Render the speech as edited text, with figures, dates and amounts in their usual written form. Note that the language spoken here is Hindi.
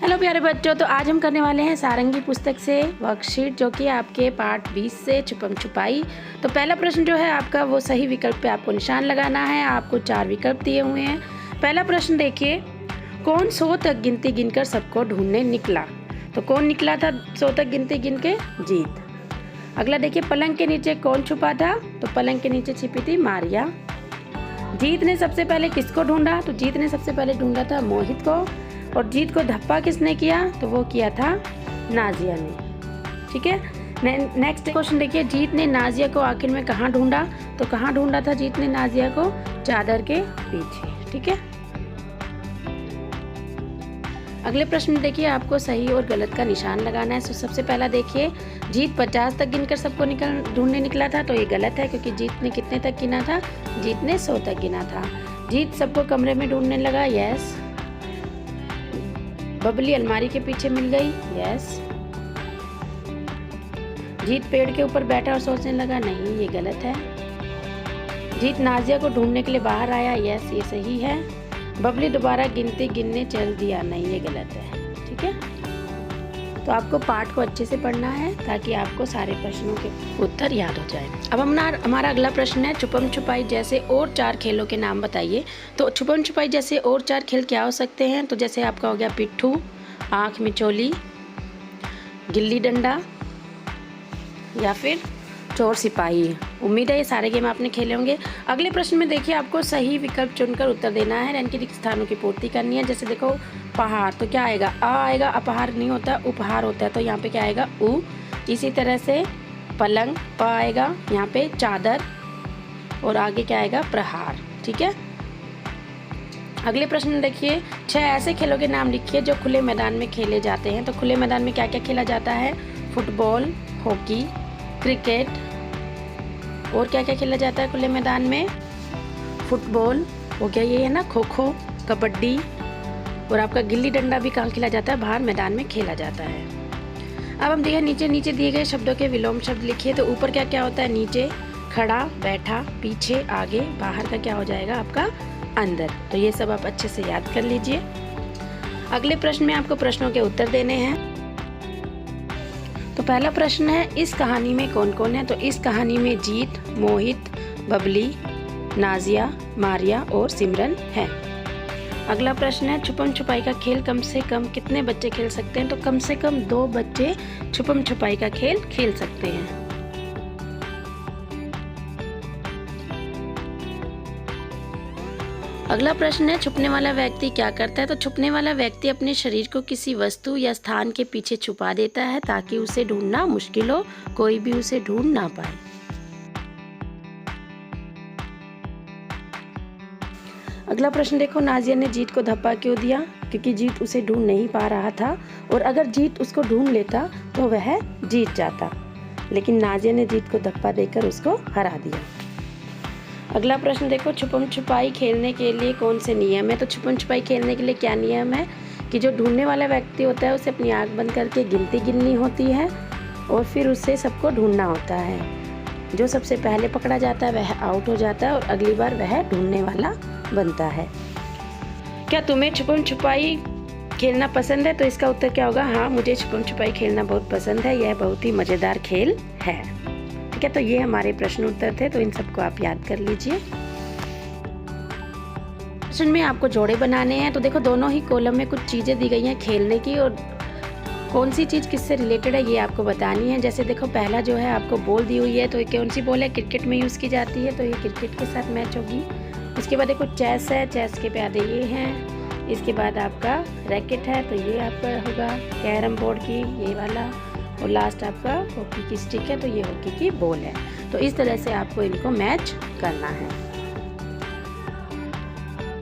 हेलो प्यारे बच्चों, तो आज हम करने वाले हैं सारंगी पुस्तक से वर्कशीट जो कि आपके पार्ट 20 से छुपम छुपाई। तो पहला प्रश्न जो है आपका वो सही विकल्प पे आपको निशान लगाना है। आपको 4 विकल्प दिए हुए हैं। पहला प्रश्न देखिए, कौन 100 तक गिनती गिनकर सबको ढूंढने निकला। तो कौन निकला था 100 तक गिनती गिन के? जीत। अगला देखिए, पलंग के नीचे कौन छुपा था। तो पलंग के नीचे छिपी थी मारिया। जीत ने सबसे पहले किसको ढूंढा। तो जीत ने सबसे पहले ढूंढा था मोहित को। और जीत को धप्पा किसने किया। तो वो किया था नाजिया ने। ठीक है, नेक्स्ट क्वेश्चन देखिए, जीत ने नाजिया को आखिर में कहाँ ढूंढा। तो कहाँ ढूंढा था जीत ने नाजिया को? चादर के पीछे। ठीक है, अगले प्रश्न देखिए, आपको सही और गलत का निशान लगाना है। तो सबसे पहला देखिए, जीत 50 तक गिनकर सबको ढूंढने निकला था। तो ये गलत है, क्योंकि जीत ने कितने तक गिना था? जीत ने 100 तक गिना था। जीत सबको कमरे में ढूंढने लगा। यस। बबली अलमारी के पीछे मिल गई। यस। जीत पेड़ के ऊपर बैठा और सोचने लगा। नहीं, ये गलत है। जीत नाजिया को ढूंढने के लिए बाहर आया। यस, ये सही है। बबली दोबारा गिनती गिनने चल दिया। नहीं, ये गलत है। ठीक है, तो आपको पाठ को अच्छे से पढ़ना है ताकि आपको सारे प्रश्नों के उत्तर याद हो जाए। अब हमारा अगला प्रश्न है, छुपम छुपाई जैसे और 4 खेलों के नाम बताइए। तो छुपम छुपाई जैसे और 4 खेल क्या हो सकते हैं? तो जैसे आपका हो गया पिट्ठू, आँख मिचोली, गिल्ली डंडा या फिर चोर सिपाही। उम्मीद है ये सारे गेम आपने खेले होंगे। अगले प्रश्न में देखिए, आपको सही विकल्प चुनकर उत्तर देना है। यानी कि रिक्त स्थानों की पूर्ति करनी है। जैसे देखो, पहाड़, तो क्या आएगा? आ आएगा। अपहार नहीं होता, उपहार होता है। तो यहाँ पे क्या आएगा? उ। इसी तरह से पलंग, प आएगा। यहाँ पे चादर और आगे क्या आएगा? प्रहार। ठीक है, अगले प्रश्न में देखिए, 6 ऐसे खेलों के नाम लिखिए जो खुले मैदान में खेले जाते हैं। तो खुले मैदान में क्या क्या खेला जाता है? फुटबॉल, हॉकी, क्रिकेट और क्या क्या खेला जाता है खुले मैदान में? फुटबॉल हो गया, ये है ना, खो खो, कबड्डी और आपका गिल्ली डंडा भी कहाँ खेला जाता है? बाहर मैदान में खेला जाता है। अब हम देखिए, नीचे दिए गए शब्दों के विलोम शब्द लिखिए। तो ऊपर क्या क्या होता है? नीचे, खड़ा, बैठा, पीछे, आगे, बाहर का क्या हो जाएगा आपका? अंदर। तो ये सब आप अच्छे से याद कर लीजिए। अगले प्रश्न में आपको प्रश्नों के उत्तर देने हैं। तो पहला प्रश्न है, इस कहानी में कौन कौन है। तो इस कहानी में जीत, मोहित, बबली, नाजिया, मारिया और सिमरन है। अगला प्रश्न है, छुपम छुपाई का खेल कम से कम कितने बच्चे खेल सकते हैं। तो कम से कम 2 बच्चे छुपम छुपाई का खेल खेल सकते हैं। अगला प्रश्न है, छुपने वाला व्यक्ति क्या करता है। तो छुपने वाला व्यक्ति अपने शरीर को किसी वस्तु या स्थान के पीछे छुपा देता है ताकि उसे ढूंढना मुश्किल हो, कोई भी उसे ढूंढ ना पाए। अगला प्रश्न देखो, नाजिया ने जीत को धप्पा क्यों दिया? क्योंकि जीत उसे ढूंढ नहीं पा रहा था और अगर जीत उसको ढूंढ लेता तो वह जीत जाता, लेकिन नाजिया ने जीत को धप्पा देकर उसको हरा दिया। अगला प्रश्न देखो, छुपम छुपाई खेलने के लिए कौन से नियम है। तो छुपम छुपाई खेलने के लिए क्या नियम है कि जो ढूंढने वाला व्यक्ति होता है उसे अपनी आंख बंद करके गिनती गिननी होती है और फिर उससे सबको ढूंढना होता है। जो सबसे पहले पकड़ा जाता है वह आउट हो जाता है और अगली बार वह ढूंढने वाला बनता है। क्या तुम्हें छुपम छुपाई खेलना पसंद है? तो इसका उत्तर क्या होगा? हाँ, मुझे छुपम छुपाई खेलना बहुत पसंद है। यह बहुत ही मज़ेदार खेल है। ठीक है, तो ये हमारे प्रश्न उत्तर थे। तो इन सबको आप याद कर लीजिए। प्रश्न में आपको जोड़े बनाने हैं। तो देखो, दोनों ही कॉलम में कुछ चीज़ें दी गई हैं खेलने की और कौन सी चीज़ किससे रिलेटेड है ये आपको बतानी है। जैसे देखो, पहला जो है आपको बॉल दी हुई है। तो ये कौन सी बॉल है? क्रिकेट में यूज़ की जाती है, तो ये क्रिकेट के साथ मैच होगी। उसके बाद देखो, चेस है, चेस के बाद ये हैं। इसके बाद आपका रैकेट है, तो ये आपका होगा कैरम बोर्ड की ये वाला। और लास्ट आपका हॉकी की स्टिक है, तो ये हॉकी की बॉल है। तो इस तरह से आपको इनको मैच करना है।